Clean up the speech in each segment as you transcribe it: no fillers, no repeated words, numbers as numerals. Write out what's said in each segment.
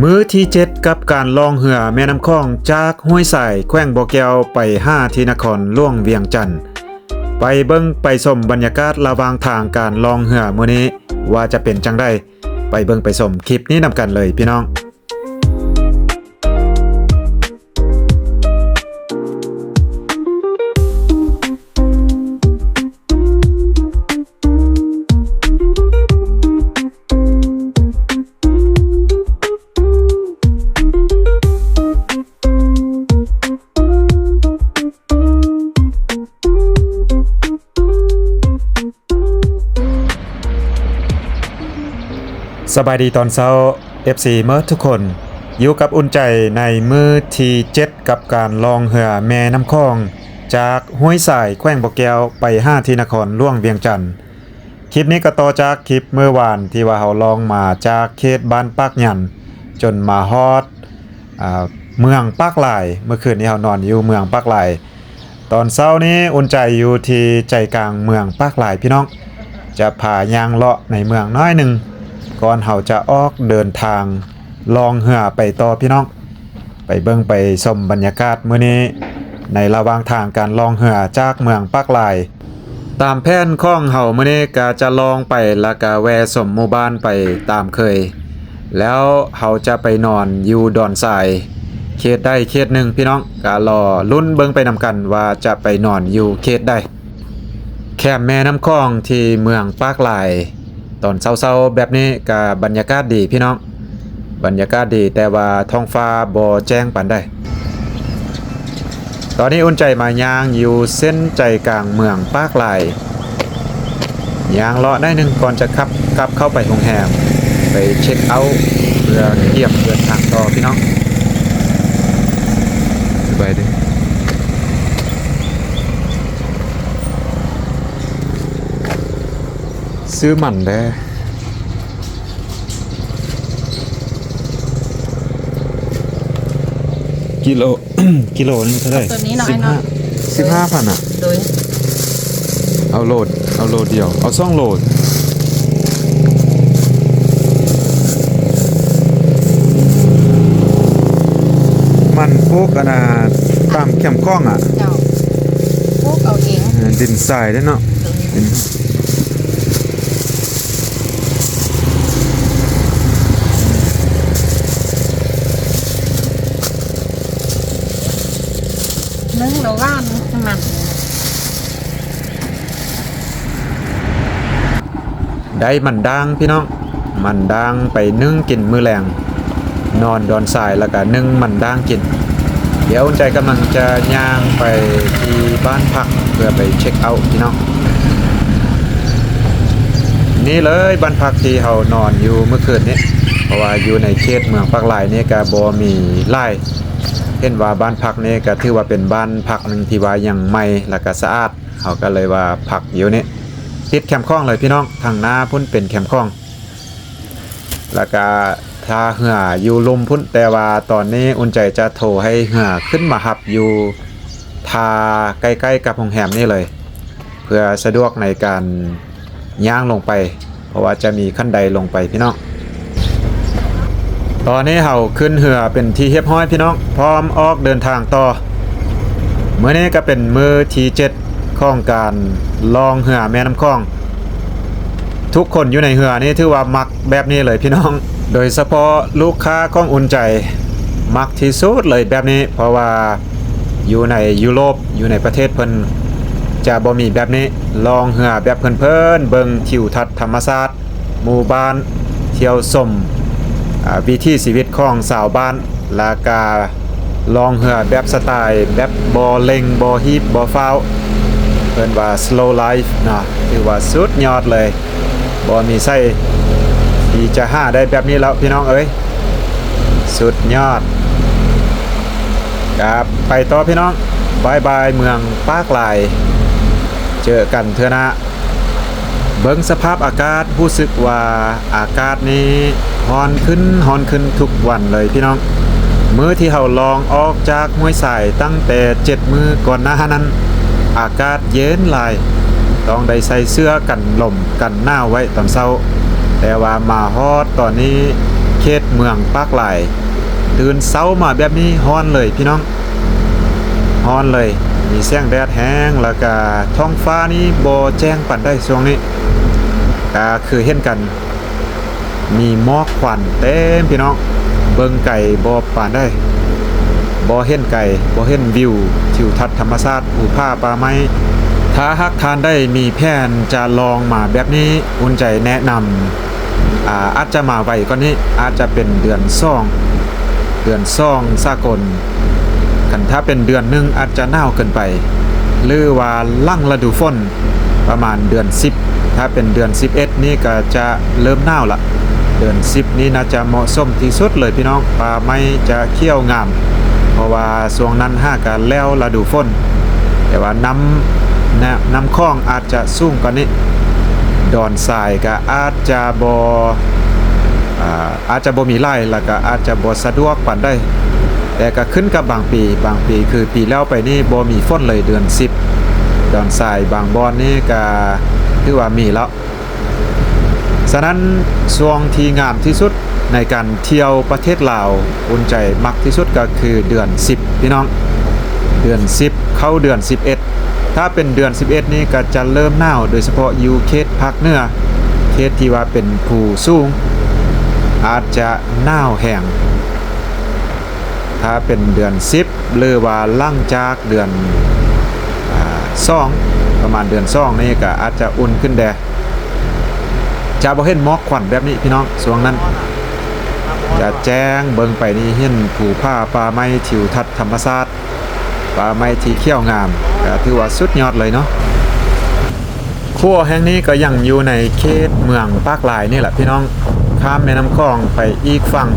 มื้อที่7กับการล่องเรือแม่น้ำคองจากห้วยสายแขวงบ่อแก้วไป5ที่นครหลวงเวียงจันทน์ไปเบิ่งไปชมบรรยากาศระหว่างทางการล่องเรือมื้อนี้ว่าจะเป็นจังได๋ไปเบิ่งไปชมคลิปนี้นำกันเลยพี่น้องสบายดีตอนเช้า FC เมื่อทุกคนอยู่กับอุ่นใจในมื้อที่7กับการลองเรือแม่น้ำคองจากห้วยสายแขวงบ่อแก้วไป5ที่นครหลวงเวียงจันทน์คลิปนี้ก็ต่อจากคลิปเมื่อวานที่ว่าเราลองมาจากเขตบ้านปากหยันจนมาฮอดเมืองปากหลายเมื่อคืนนี้เรานอนอยู่เมืองปากหลายตอนเช้านี้อุ่นใจอยู่ที่ใจกลางเมืองปากหลายพี่น้องจะพายางเลาะในเมืองน้อยหนึ่งก่อนเราจะออกเดินทางลองเรือไปต่อพี่น้องไปเบิ่งไปชมบรรยากาศมื้อนี้ในระหว่างทางการลองเรือจากเมืองปากหลายตามแผนของเฮามื้อนี้ก็จะลองไปแล้วก็แวะชมหมู่บ้านไปตามเคยแล้วเฮาจะไปนอนอยู่ดอนทรายเขตใดเขตหนึ่งพี่น้องก็รอลุ้นเบิ่งไปนำกันว่าจะไปนอนอยู่เขตใดแคมป์แม่น้ำคองที่เมืองปากหลายตอนเช้าๆแบบนี้ก็บรรยากาศดีพี่น้องบรรยากาศดีแต่ว่าท้องฟ้าบ่แจ้งปานใดตอนนี้อุ่นใจมาย่างอยู่เส้นใจกลางเมืองปากหลายย่างเลาะได้นึงก่อนจะขับกลับเข้าไปโรงแรมไปเช็คเอาท์เพื่อเตรียมเดินทางต่อพี่น้องสบายดีซื้อหมันได้กิโล กิโลนึงเท่าไหร่ตัวนี้น้อยเนาะ15,000อ่ะโดยเอาโหลดเดียวเอา2โหลดมันพวกอันน่ะตามแคมป์คล้องอ่ะเจ้าพวกเอาเองดินทรายได้เนาะนึ่งโลว่านมันได้มันด่างพี่น้องมันด่างไปนึ่งกินมื้อแรงนอนดอนทรายแล้วก็นึ่งมันด่างกินเดี๋ยวใจกำลังจะย่างไปที่บ้านพักเพื่อไปเช็คเอาท์พี่น้องนี่เลยบ้านพักที่เรานอนอยู่เมื่อคืนนี้เพราะว่าอยู่ในเขตเมืองปากหลายนี่ก็บ่มีไร่เห็นว่าบ้านพักนี่ก็ถือว่าเป็นบ้านพักหนึ่งที่ว่ายังใหม่แล้วก็สะอาดเขาก็เลยว่าพักอยู่นี่ติดแคมป์คล้องเลยพี่น้องทางหน้าพุ่นเป็นแคมป์คล้องแล้วก็ถ้าเหืออยู่ลมพุ่นแต่ว่าตอนนี้อุ่นใจจะโทรให้เหือขึ้นมาหับอยู่ทาใกล้ๆกับโรงแรมนี่เลยเพื่อสะดวกในการย่างลงไปเพราะว่าจะมีขั้นใดลงไปพี่น้องตอนนี้เราขึ้นเหือเป็นที่เรียบร้อยพี่น้องพร้อมออกเดินทางต่อเมื่อนี้ก็เป็นมื้อที่7ของการลองเหือแม่น้ำคองทุกคนอยู่ในเหือนี่ถือว่ามักแบบนี้เลยพี่น้องโดยเฉพาะลูกค้าของอุ่นใจมักที่สุดเลยแบบนี้เพราะว่าอยู่ในยุโรปอยู่ในประเทศเพิ่นจะบ่มีแบบนี้ลองเหือแบบเพิ่นเบิ่งทิวทัศน์ธรรมชาติหมู่บ้านเที่ยวชมวิถีชีวิตของชาวบ้านและก็ลองเหือแบบสไตล์แบบบ่เร่งบ่ฮีบบ่ฟ้าวเพิ่นว่า slow life นะถือว่าสุดยอดเลยบ่มีไส้ที่จะหาได้แบบนี้แล้วพี่น้องเอ้ยสุดยอดครับไปต่อพี่น้องบายบายเมืองปากหลายเจอกันเถอะนะเบิ่งสภาพอากาศรู้สึกว่าอากาศนี้ร้อนขึ้นทุกวันเลยพี่น้องมื้อที่เราลองออกจากห้วยสายตั้งแต่7มื้อก่อนหน้านั้นอากาศเย็นหลายต้องได้ใส่เสื้อกันลมกันหนาวไว้ตอนเช้า แต่ว่ามาฮอดตอนนี้เข เขตเมืองปากหลายตื่นเช้ามาแบบนี้ฮ้อนเลยพี่น้องฮ้อนเลยมีแสงแดดแห้งแล้วก็ท้องฟ้านี่บ่แจ้งปานใดช่วงนี้ก็คือเห็นกันมีหมอกควันเต็มพี่น้องเบิ่งไก่บ่ปานได้บ่เห็นไก่บ่เห็นวิวทิวทัศน์ธรรมชาติภูผาป่าไม้ถ้าหากทานได้มีแผนจะลองมาแบบนี้อุ่นใจแนะนำอาจจะมาไวกว่านี้อาจจะเป็นเดือน2สากลคันถ้าเป็นเดือนหนึงอาจจะหนาวเกินไปหรือว่าหลังฤดูฝนประมาณเดือน10ถ้าเป็นเดือน11นี่ก็จะเริ่มหนาวละเดือน10นี้น่าจะเหมาะสมที่สุดเลยพี่น้องป่าไม้จะเขียวงามเพราะว่าช่วงนั้นหากันแล้วฤดูฝนแต่ว่าน้ำคลองอาจจะสูงกว่านี้ดอนทรายก็อาจจะบ่มีไร่แล้วก็อาจจะบ่สะดวกปานใดแต่ก็ขึ้นกับบางปีคือปีแล้วไปนี่บ่มีฝนเลยเดือน10ดอนทรายบางบอนนี่ก็ถือว่ามีแล้วฉะนั้นช่วงที่งามที่สุดในการเที่ยวประเทศลาวอุ่นใจมักที่สุดก็คือเดือน10พี่น้องเดือน10เข้าเดือน11ถ้าเป็นเดือน11นี้ก็จะเริ่มหนาวโดยเฉพาะอยู่เขตภาคเหนือเขตที่ว่าเป็นภูสูงอาจจะหนาวแห้งถ้าเป็นเดือน10หรือว่าหลังจากเดือน2ประมาณเดือน2นี่ก็อาจจะอุ่นขึ้นแดจะบ่เห็นหมอกควันแบบนี้พี่น้องช่วงนั้นจะแจ้งเบิ่งไปนี่เห็นภูผาป่าไม้ทิวทัศน์ธรรมชาติป่าไม้ที่เขียวงามก็ถือว่าสุดยอดเลยเนาะขั้วแห่งนี้ก็ยังอยู่ในเขตเมืองปากหลายนี่แหละพี่น้องข้ามแม่น้ำคลองไปอีกฝั่ง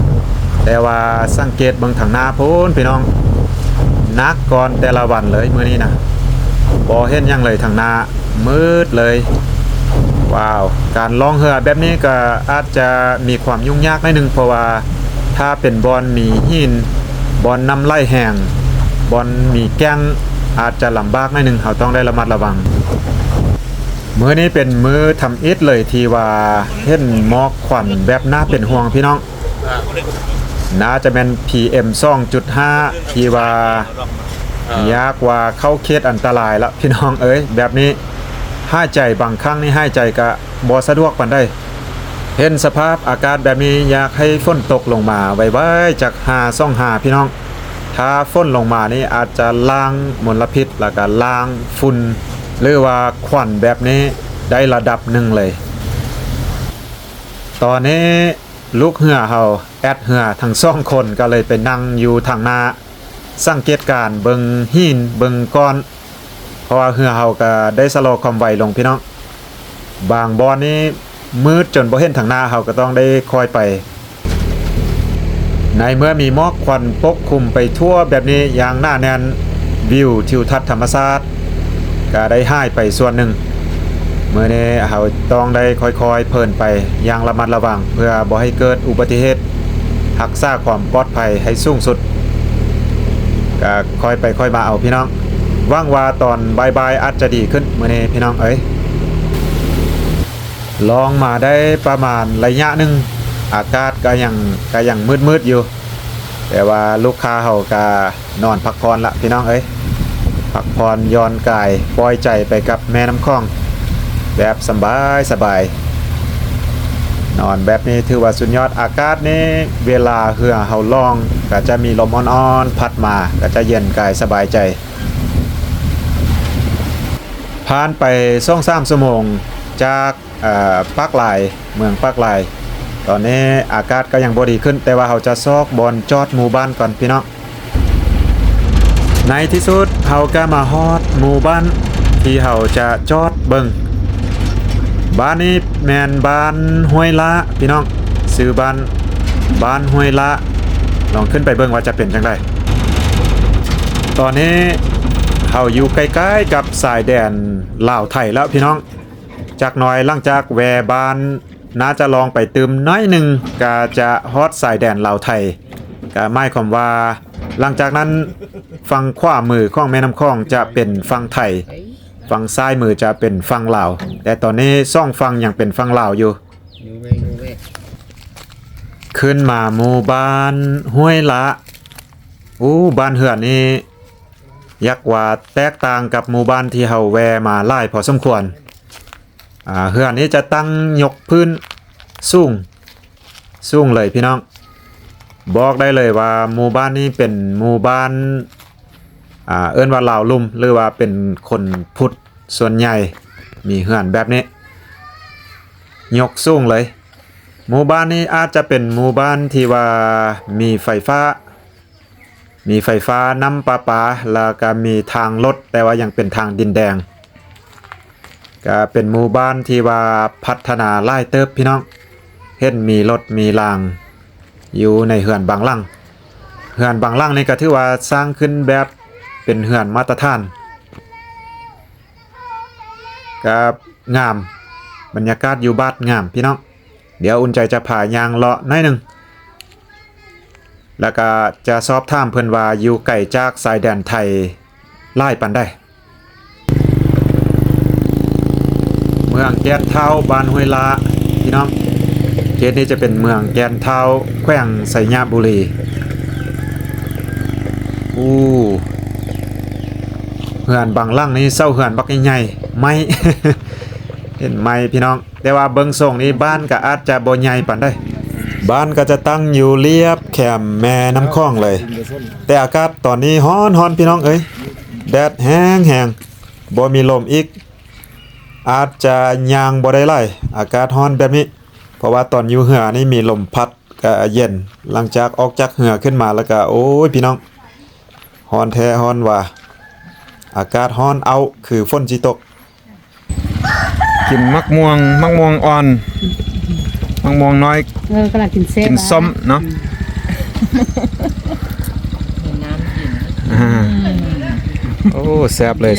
แต่ว่าสังเกตเบิ่งทางหน้าโพ้นพี่น้องนักก่อนแต่ละวันเลยมื้อนี้นะบ่เห็นหยังเลยทางหน้ามืดเลยว้าวการล่องเรือแบบนี้ก็อาจจะมีความยุ่งยากหน่อยนึงเพราะว่าถ้าเป็นบอนมีหินบอนน้ำไหลแห้งบอนมีแก้งอาจจะลำบากหน่อยนึงเราต้องได้ระมัดระวังมื้อนี้เป็นมื้อทำอิฐเลยที่ว่าเห็นหมอกควันแบบน่าเป็นห่วงพี่น้องน่าจะเป็น PM 2.5 ที่ว่ายากว่าเข้าเขตอันตรายแล้วพี่น้องเอ้ยแบบนี้หายใจบางครั้งนี่หายใจก็บ่สะดวกปานใดเห็นสภาพอากาศแบบนี้อยากให้ฝนตกลงมาไวๆจาก525พี่น้องถ้าฝนลงมานี่อาจจะล้างมลพิษแล้วก็ล้างฝุ่นหรือว่าควันแบบนี้ได้ระดับหนึ่งเลยตอนนี้ลูกเหือเฮาแอดเหือทั้ง2คนก็เลยไปนั่งอยู่ทางหน้าสังเกตการเบิงหินเบิงก้อนเพราะว่าเหือเฮาก็ได้สะลอความไวลงพี่น้องบางบอนนี้มืดจนบ่เห็นทางหน้าเฮาก็ต้องได้คอยไปในเมื่อมีหมอกควันปกคลุมไปทั่วแบบนี้อย่างหน้าแน่นวิวทิวทัศน์ธรรมชาติก็ได้หายไปส่วนหนึ่งเมื่อนี้เฮาต้องได้ค่อยๆเพลินไปอย่างระมัดระวังเพื่อบ่ให้เกิดอุบัติเหตุรักษาความปลอดภัยให้สูงสุดก็ค่อยไปค่อยมาเอาพี่น้องหวังว่าตอนบ่ายๆอาจจะดีขึ้นมื้อนี้พี่น้องเอ้ยลองมาได้ประมาณระยะหนึงอากาศก็ยังมืดๆอยู่แต่ว่าลูกค้าเฮาก็นอนพักผ่อนละพี่น้องเอ้ยพักผ่อนย้อนกายปล่อยใจไปกับแม่น้ำคลองแบบสบายนอนแบบนี้ถือว่าสุดยอดอากาศนี้เวลาเหือเฮาล่องก็จะมีลมอ่อนๆพัดมาก็จะเย็นกายสบายใจผ่านไป2-3 ชั่วโมงจากปากหลายเมืองปากหลายตอนนี้อากาศก็ยังบ่ดีขึ้นแต่ว่าเราจะซอกบอนจอดหมู่บ้านก่อนพี่น้องในที่สุดเราก็มาฮอดหมู่บ้านที่เราจะจอดเบิ่งบ้านนี้แม่นบ้านห้วยละพี่น้องชื่อบ้านห้วยละลองขึ้นไปเบิ่งว่าจะเป็นจังไดตอนนี้เราอยู่ใกล้ๆกับสายแดนลาวไทยแล้วพี่น้องจากหน่อยหลังจากแวบ้านน่าจะลองไปตืมน้อยหนึ่งก็จะฮอดสายแดนลาวไทยก็หมายความว่าหลังจากนั้นฝั่งขวามือของแม่น้ำคลองจะเป็นฝั่งไทยฝั่งซ้ายมือจะเป็นฝั่งลาวแต่ตอนนี้ซ่องฝั่งยังเป็นฝั่งลาวอยู่ ขึ้นมาหมู่บ้านห้วยละบ้านเหือนนี่ยักว่าแตกต่างกับหมู่บ้านที่เฮาแวะมาหลายพอสมควรเหือนนี้จะตั้งยกพื้นสูงเลยพี่น้องบอกได้เลยว่าหมู่บ้านนี้เป็นหมู่บ้านเอิ้นว่าลาวลุ่มหรือว่าเป็นคนพุทธส่วนใหญ่มีเหือนแบบนี้ยกสูงเลยหมู่บ้านนี้อาจจะเป็นหมู่บ้านที่ว่ามีไฟฟ้าน้ำประปาแล้วก็มีทางรถแต่ว่ายังเป็นทางดินแดงก็เป็นหมู่บ้านที่ว่าพัฒนาหลายเติบพี่น้องเห็นมีรถมีรางอยู่ในเหือนบางหลังนี่ก็ถือว่าสร้างขึ้นแบบเป็นเหือนมาตรฐานก็งามบรรยากาศอยู่บ้านงามพี่น้องเดี๋ยวอุ่นใจจะพายางเลาะหน่อยหนึงแล้วก็จะสอบถามเพิ่นว่าอยู่ไกลจากชายแดนไทยหลายปานใดเมืองแก่นเฒ่าบ้านห้วยละพี่น้องเขตนี้จะเป็นเมืองแก่นเฒ่าแขวงไสยบุรีเหือนบางหลังนี่เซาเหือนบักใหญ่ๆไม้ เห็นไหมพี่น้องแต่ว่าเบิ่งทรงนี้บ้านก็อาจจะบ่ใหญ่ปานใดบ้านก็จะตั้งอยู่เรียบแคมแม่น้ำคลองเลยแต่อากาศตอนนี้ร้อนพี่น้องเอ้ยแดดแห้งบ่มีลมอีกอาจจะย่างบ่ได้ไล่อากาศร้อนแบบนี้เพราะว่าตอนอยู่เหือนี่มีลมพัดก็เย็นหลังจากออกจากเหือขึ้นมาแล้วก็โอ้ยพี่น้องร้อนแท้ร้อนว่าอากาศร้อนเอาคือฝนสิตกกินมักม่วงอ่อนมักม่วงน้อยกำลังกินเส้น กินส้มเนาะโอ้แซ่บเลย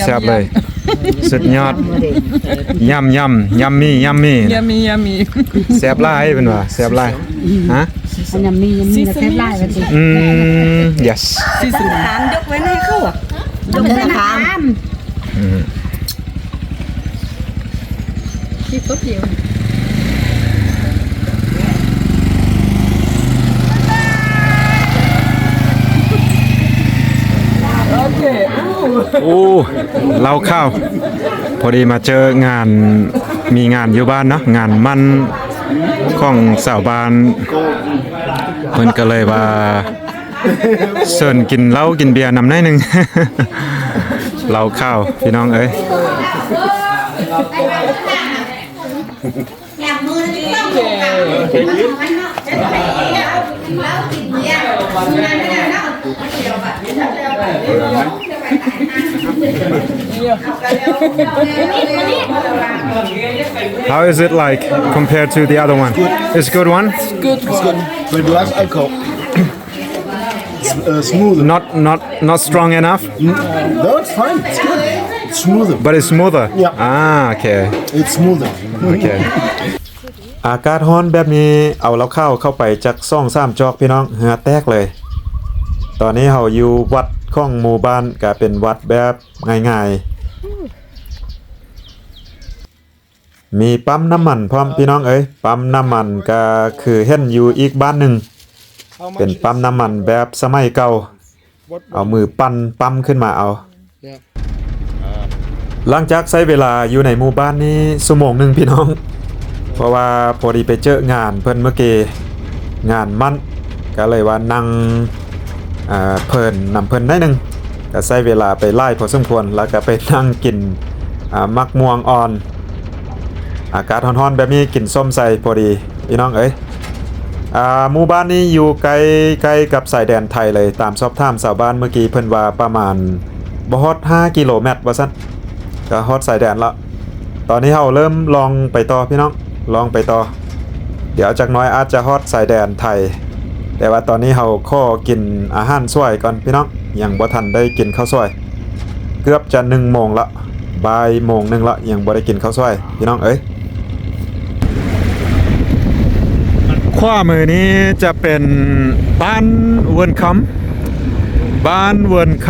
สุดยอดยำมี่แซ่บหลายเป็นว่าแซ่บหลายฮะยำมี่แล้วแซ่บหลายว่าสิ yes สิถามยกไว้ให้เขาอ่ะยกไว้ถามที่ตุ๊บเดียวเราเข้าพอดีมาเจองานมีงานอยู่บ้านเนาะงานมั่นของสาวบ้านเพิ่นก็เลยว่าเชิญกินเหล้ากินเบียร์นำหน่อยนึง เราเข้าพี่น้องเอ้ยHow is it like compared to the other one? It's a good one? Good. With less alcohol. Smoother. Not strong enough? No, it's fine. It's good. It's smoother. But it's smoother? Yeah. Okay. It's smoother. Okay. อากาศร้อนแบบนี้เอาเราเข้าไปจาก2-3 จอกพี่น้องเหงื่อแตกเลยตอนนี้เราอยู่วัดของหมู่บ้านก็เป็นวัดแบบง่ายๆมีปั๊มน้ำมันพร้อมพี่น้องเอ้ยปั๊มน้ำมันก็คือเห็นอยู่อีกบ้านหนึ่งเป็นปั๊มน้ำมันแบบสมัยเก่าเอามือปั้นปั๊มขึ้นมาเอาหลังจากใช้เวลาอยู่ในหมู่บ้านนี้ชั่วโมงหนึ่งพี่น้องเพราะว่าพอดีไปเจองานเพิ่นเมื่อกี้งานมั่นก็เลยว่านั่งเพิ่นนำเพิ่นได้นึงก็ใช้เวลาไปไล่พอสมควรแล้วก็ไปนั่งกินมักม่วงอ่อนอากาศร้อนๆแบบนี้กินส้มใส่พอดีพี่น้องเอ้ยหมู่บ้านนี้อยู่ใกล้กับสายแดนไทยเลยตามสอบถามชาวบ้านเมื่อกี้เพิ่นว่าประมาณบ่ฮอด5 กิโลเมตรว่าซั่นก็ฮอดสายแดนแล้วตอนนี้เราเริ่มลองไปต่อพี่น้องลองไปต่อเดี๋ยวจักน้อยอาจจะฮอดสายแดนไทยแต่ว่าตอนนี้เราขอกินอาหารสวยก่อนพี่น้องยังบ่ทันได้กินข้าวสวยเกือบจะ1 โมงละบ่ายโมงนึงละยังบ่ได้กินข้าวสวยพี่น้องเอ้ยขวามือนี้จะเป็นบ้านเวิร์นค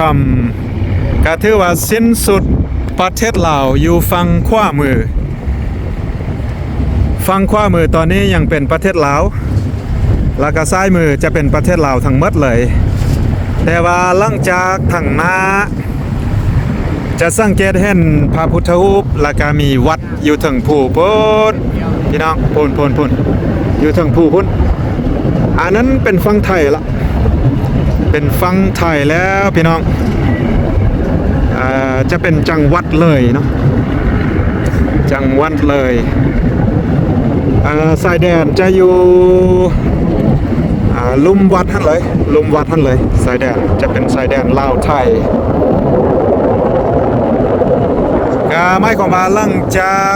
ำก็ถือว่าสิ้นสุดประเทศลาวอยู่ฝั่งขวามือตอนนี้ยังเป็นประเทศลาว แล้วก็ซ้ายมือจะเป็นประเทศลาวทั้งหมดเลย แต่ว่าหลังจากทางหน้าจะสังเกตเห็นพระพุทธรูปแล้วก็มีวัดอยู่ถึงภูพุ่นพี่น้องพุ่นอยู่ถึงภูพุ่นอันนั้นเป็นฝั่งไทยละเป็นฝั่งไทยแล้วพี่น้องจะเป็นจังหวัดเลยเนาะจังหวัดเลยสายแดนจะอยู่ลุ่มวัดท่านเลยลุ่มวัดท่านเลยสายแดนจะเป็นสายแดนลาวไทยไม่ของมาหลังจาก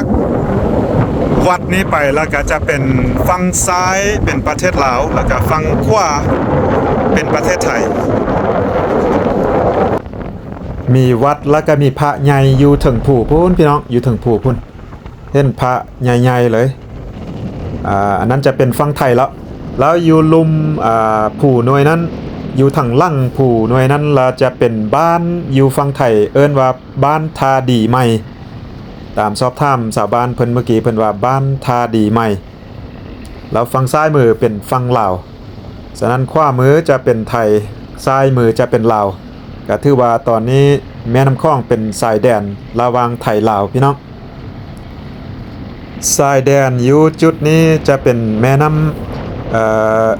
วัดนี้ไปแล้วก็จะเป็นฝั่งซ้ายเป็นประเทศลาวแล้วก็ฝั่งขวาเป็นประเทศไทยมีวัดแล้วก็มีพระใหญ่อยู่ถึงภูพุ่นพี่น้องอยู่ถึงภูพุ่นเห็นพระใหญ่ๆเลยอันนั้นจะเป็นฝั่งไทยแล้วอยู่ลุมภูหน่วยนั้นอยู่ทางล่างภูหน่วยนั้นเราจะเป็นบ้านอยู่ฝั่งไทยเอิ้นว่าบ้านทาดีใหม่ตามสอบถามชาวบ้านเพิ่นเมื่อกี้เพิ่นว่าบ้านทาดีใหม่แล้วฝั่งซ้ายมือเป็นฝั่งลาวฉะนั้นขวามือจะเป็นไทยซ้ายมือจะเป็นลาวก็ถือว่าตอนนี้แม่น้ำคลองเป็นสายแดนระหว่างไทยลาวพี่น้องสายแดนอยู่จุดนี้จะเป็นแม่น้ำ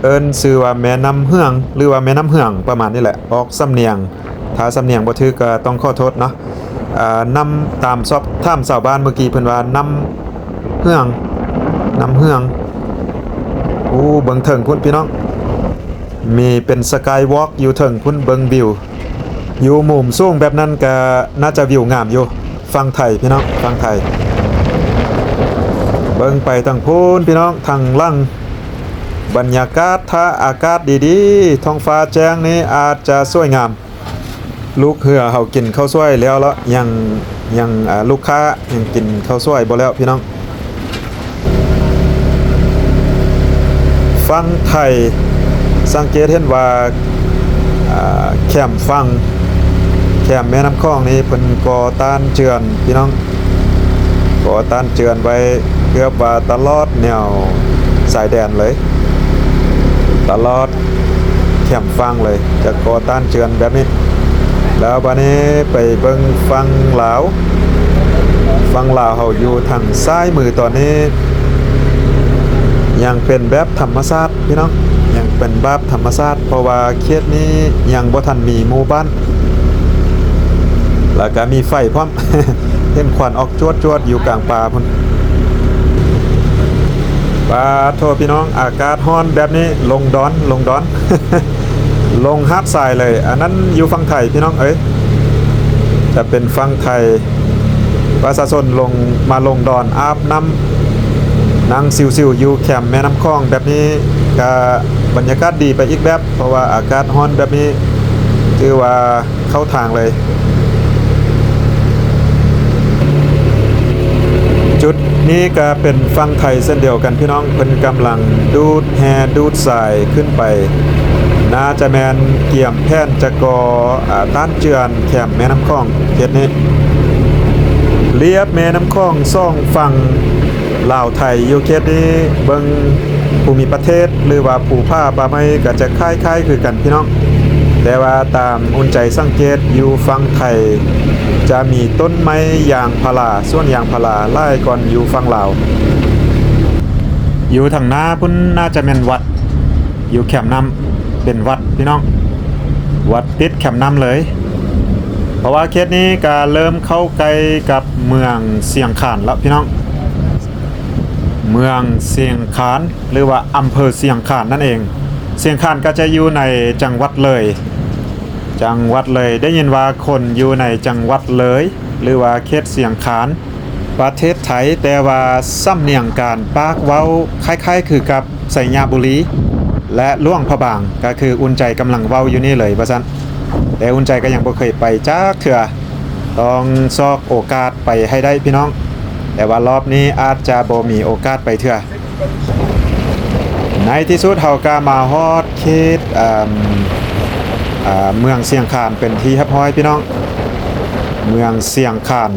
เอิ้นชื่อว่าแม่น้ำเฮืองหรือว่าแม่น้ำเฮืองประมาณนี้แหละออกสำเนียงถ้าสำเนียงบ่ถูกก็ต้องขอโทษเนาะน้ำตามสอบถามชาวบ้านเมื่อกี้เพิ่นว่าน้ำเฮืองโอ้เบิ่งเถิงพุ่นพี่น้องมีเป็นสกายวอล์กอยู่เถิงพุ่นเบิ่งวิวอยู่มุมสูงแบบนั้นก็น่าจะวิวงามอยู่ฝั่งไทยพี่น้องฝั่งไทยเบิ่งไปทางพุ่นพี่น้องทางล่างบรรยากาศถ้าอากาศดีๆท้องฟ้าแจ้งนี้อาจจะสวยงามลูกเหือเฮากินข้าวสวยแล้วยังลูกค้ายังกินข้าวสวยบ่แล้วพี่น้องฟังไทยสังเกตเห็นว่าแคมฟังแคมแม่น้ำคลองนี้เพิ่นก่อต้านเจือนพี่น้องก่อต้านเจือนไว้เกือบว่าตลอดแนวสายแดนเลยตลอดแคมฟังเลยจะก่อต้านเจือนแบบนี้แล้วบัดนี้ไปเบิ่งฟังลาวเฮาอยู่ทางซ้ายมือตอนนี้ยังเป็นแบบธรรมชาติพี่น้องยังเป็นแบบธรรมชาติเพราะว่าเขตนี้ยังบ่ทันมีหมู่บ้านแล้วก็มีไฟพร้อม เห็นควันออกจวดๆอยู่กลางป่าพุ่นป่าโทพี่น้องอากาศร้อนแบบนี้ลงดอน ลงฮาดทรายเลยอันนั้นอยู่ฝั่งไทยพี่น้องเอ้ยจะเป็นฝั่งไทยประชาชนลงดอนอาบน้ำนั่งซิวๆอยู่แคมป์แม่น้ำคลองแบบนี้ก็บรรยากาศดีไปอีกแบบเพราะว่าอากาศร้อนแบบนี้ถือว่าเข้าทางเลยจุดนี้ก็เป็นฝั่งไทยเส้นเดียวกันพี่น้องเพิ่นกำลังดูดแฮดูดทรายขึ้นไปน่าจะแมนเกี่ยมแผ่นจะก่อต้านเจือนแคมป์แม่น้ำคลองเขตนี้เลียบแม่น้ำคลองซ่องฝั่งลาวไทยอยู่เขตนี้เบิ่งภูมิประเทศหรือว่าภูผ้าป่าไม้ก็จะคล้ายๆคือกันพี่น้องแต่ว่าตามอุ่นใจสังเกตอยู่ฝั่งไทยจะมีต้นไม้ยางพาราส่วนยางพาราไล่ก่อนอยู่ฝั่งลาวอยู่ทางหน้าพุ่นน่าจะเป็นวัดอยู่แคมป์น้ำเป็นวัดพี่น้องวัดติดแคมป์น้ำเลยเพราะว่าเขตนี้ก็เริ่มเข้าใกล้กับเมืองเสียงขานแล้วพี่น้องเมืองเสียงขานหรือว่าอำเภอเสียงขานนั่นเองเสียงขานก็จะอยู่ในจังหวัดเลยได้ยินว่าคนอยู่ในจังหวัดเลยหรือว่าเขตเสียงขานประเทศไทยแต่ว่าสำเนียงการปากเว้าคล้ายๆคือกับไสยบุรีและล่วงพระบางก็คืออุ่นใจกำลังเว้าอยู่นี่เลยว่าซั่นแต่อุ่นใจก็ยังบ่เคยไปจักเทื่อต้องซอกโอกาสไปให้ได้พี่น้องแต่ว่ารอบนี้อาจจะบ่มีโอกาสไปเทื่อในที่สุดเฮาก็มาฮอดเขตเมืองเสียงขานเป็นที่เรียบร้อยพี่น้องเมืองเสียงขาน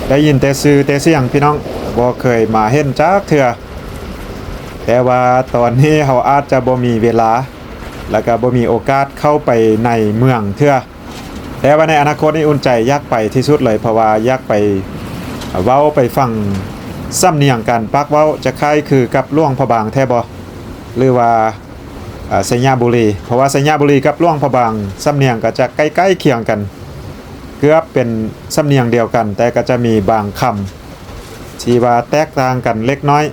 ได้ยินแต่ชื่อแต่เสียงพี่น้องบ่เคยมาเห็นจักเทื่อ แต่ว่าตอนนี้เฮาอาจจะบ่มีเวลาแล้วก็บ่มีโอกาสเข้าไปในเมืองเทื่อแต่ว่าในอนาคตนี่อุ่นใจอยากไปที่สุดเลยเพราะว่าอยากไปเว้าไปฟังสำเนียงกันปักเว้าจะคล้ายคือกับหลวงพระบางแท้บ่หรือว่าสัญญาบุรีเพราะว่าสัญญาบุรีกับหลวงพระบางสำเนียงก็จะใกล้ๆเคียงกันเกือบเป็นสำเนียงเดียวกันแต่ก็จะมีบางคำที่ว่าแตกต่างกันเล็กน้อย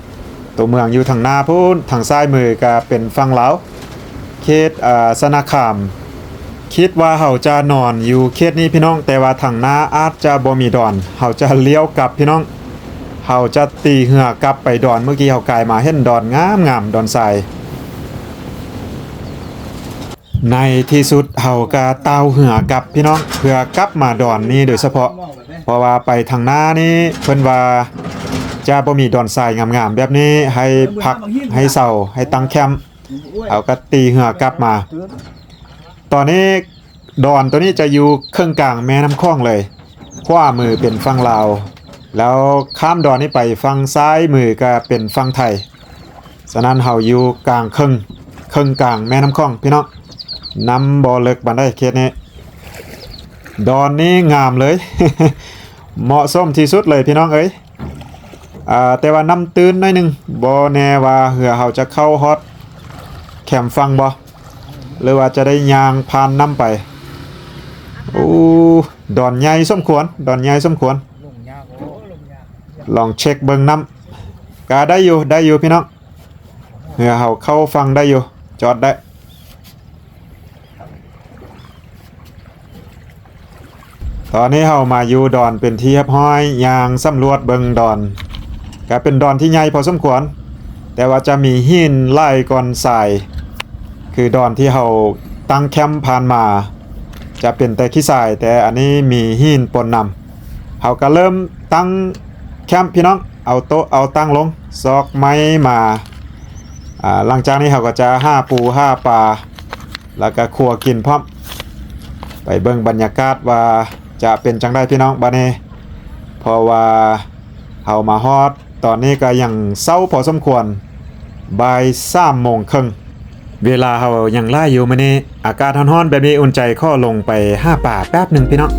ตัวเมืองอยู่ทางหน้าพูนทางซ้ายมือก็เป็นฝั่งลาวเขตสนาคามคิดว่าเฮาจะนอนอยู่เขตนี้พี่น้องแต่ว่าทางหน้าอาจจะบ่มีดอนเฮาจะเลี้ยวกลับพี่น้องเฮาจะตีเหือกลับไปดอนเมื่อกี้เฮากายมาเห็นดอนงามๆดอนทรายในที่สุดเฮาก็เต้าเหือกลับพี่น้องเพื่อกลับมาดอนนี้โดยเฉพาะเพราะว่าไปทางหน้านี้เพิ่นว่าจะบ่มีดอนทรายงามๆแบบนี้ให้พักให้เซาให้ตั้งแคมป์เอาก็ตีเหือกลับมาตอนนี้ดอนตัวนี้จะอยู่ครึ่งกลางแม่น้ำคลองเลยขวามือเป็นฝั่งลาวแล้วข้ามดอนนี้ไปฝั่งซ้ายมือก็เป็นฝั่งไทยฉะนั้นเฮาอยู่กลางครึ่งกลางแม่น้ำคลองพี่น้องน้ำบ่เลิกบันไดเขตนี้ดอนนี้งามเลย เหมาะสมที่สุดเลยพี่น้องเอ้ยแต่ว่าน้ำตื้นหน่อยนึงบ่แน่ว่าเหือเฮาจะเข้าฮอตแคมป์ฟังบ่หรือว่าจะได้ยางผ่านน้ำไปดอนใหญ่สมควรลองเช็คเบิ่งน้ำก็ได้อยู่พี่น้องเหือเฮาเข้าฟังได้อยู่จอดได้ตอนนี้เฮามาอยู่ดอนเป็นที่เรียบร้อยยางสำรวจเบิ่งดอนก็เป็นดอนที่ใหญ่พอสมควรแต่ว่าจะมีหินไล่ก่อนทรายคือดอนที่เฮาตั้งแคมป์ผ่านมาจะเป็นแต่ขี้ทรายแต่อันนี้มีหินปนนำเฮาก็เริ่มตั้งแคมป์พี่น้องเอาโต๊ะเอาตั้งลงซอกไม้มาหลังจากนี้เฮาก็จะห้าปูห้าปลาแล้วก็คั่วกินพร้อมไปเบิ่งบรรยากาศว่าจะเป็นจังได้พี่น้องบัดนี้เพราะว่าเฮามาฮอดตอนนี้ก็ยังเศร้าพอสมควรบ่าย3:30เวลาเฮายังล่าอยู่มื้อนี้อากาศร้อนๆแบบนี้อุ่นใจข้อลงไปหาป่าแป๊บนึงพี่น้อง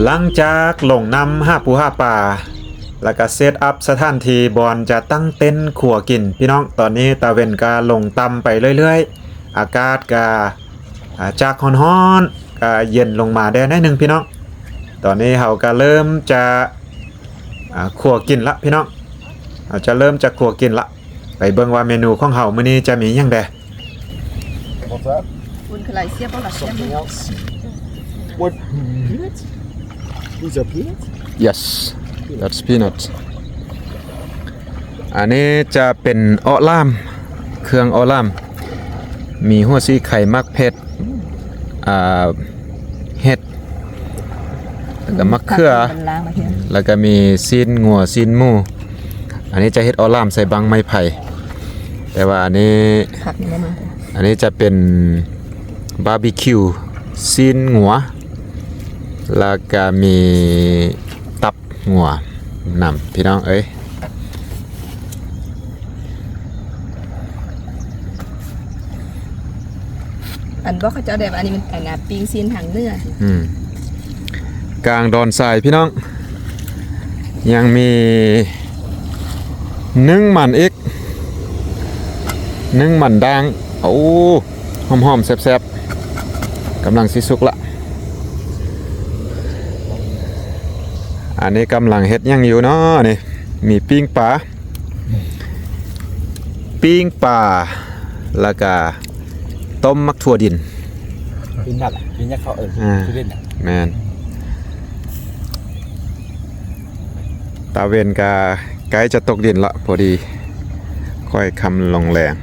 หลังจากลงน้ำห้าปูห้าป่าแล้วก็เซตอัพสถานที่บอนจะตั้งเต็นท์ขัวกินพี่น้องตอนนี้ตะเวนกาลงต่ำไปเรื่อยๆอากาศกาจากร้อนๆก็เย็นลงมาได้นิดนึงพี่น้องตอนนี้เฮาก็เริ่มจะขัวกินละพี่น้องเราจะเริ่มจะขัวกินละไปเบิ่งว่าเมนูของเฮามื้อนี้จะมีหยังแด What's that? คุณคืออะไรเสียบบ่ล่ะเสียบ Something else? What? Peanuts? These are peanuts? Yes that's peanut อันนี้จะเป็นออล่ามเครื่องออล่ามมีหัวซีไข่มักเผ็ดเห็ดแล้วก็มะเขือแล้วก็มีซีนงัวซีนหมูอันนี้จะเฮ็ดออล่ามใส่บังไม้ไผ่แต่ว่าอันนี้จะเป็นบาร์บีคิวซีนงัวแล้วก็มีตับงัวนำพี่น้องเอ้ยอันบ่เขาเจ้าได้อันนี้มันอันน่ะปิ้งซีนทางเนื้อกลางดอนทรายพี่น้องยังมีนึ่งหมันอีกนึ่งหมันด่างโอ้หอมๆแซ่บๆกำลังสิสุกละอันนี้กำลังเฮ็ดยังอยู่เนาะนี่มีปิ้งปลา ปิ้งปลาแล้วก็ต้มมักถั่วดิน เป็นหนักเป็นยักษ์เขาคือเล่นน่ะ แม่นตาเวนกาใกล้จะตกดินละพอดีค่อยคำลงแรง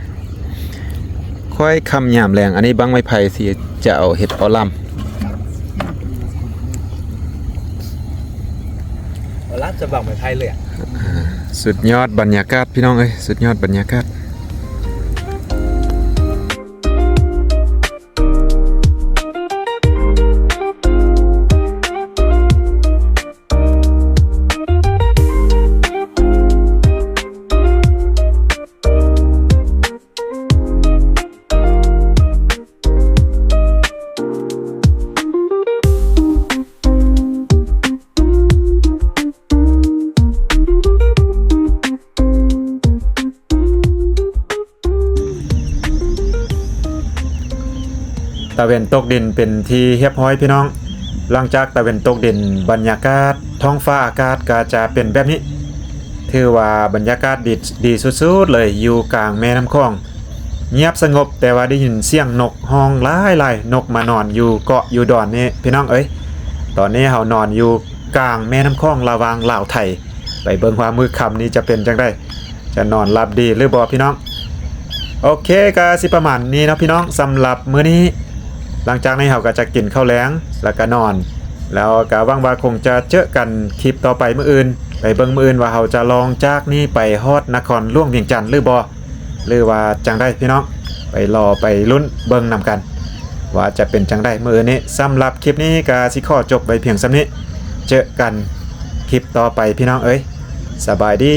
ค่อยคำยามแรงอันนี้บังไม้ไผ่ที่จะเอาเห็ดเอาล่ ร้านจะบังไม่ไทยเลยอ่ะ ำสุดยอดบรรยากาศพี่น้องเอ้ยสุดยอดบรรยากาศตะเวนตกดินเป็นที่เรียบร้อยพี่น้องหลังจากตะเวนตกดินบรรยากาศท้องฟ้าอากาศก็จะเป็นแบบนี้ถือว่าบรรยากาศดีสุดๆเลยอยู่กลางแม่น้ำคลองเงียบสงบแต่ว่าได้ยินเสียงนกฮ้องหลายๆนกมานอนอยู่เกาะอยู่ดอนนี่พี่น้องเอ้ยตอนนี้เฮานอนอยู่กลางแม่น้ำคลองระหว่างลาวไทยไปเบิ่งว่ามื้อค่ำนี้จะเป็นจังได๋จะนอนหลับดีหรือบ่พี่น้องโอเคก็สิประมาณนี้เนาะพี่น้องสำหรับมื้อนี้หลังจากนี้เราก็จะกินข้าวแล้งแล้วก็นอนแล้วก็หวังว่าคงจะเจอกันคลิปต่อไปมื้ออื่นไปเบิ่งมื้ออื่นว่าเราจะลองจากนี้ไปฮอดนครหลวงเวียงจันทน์หรือบ่หรือว่าจังได้พี่น้องไปรอไปลุ้นเบิ่งนำกันว่าจะเป็นจังได้มื้อนี้สำหรับคลิปนี้ก็สิขอจบไปเพียงส่ำนี้เจอกันคลิปต่อไปพี่น้องเอ้ยสบายดี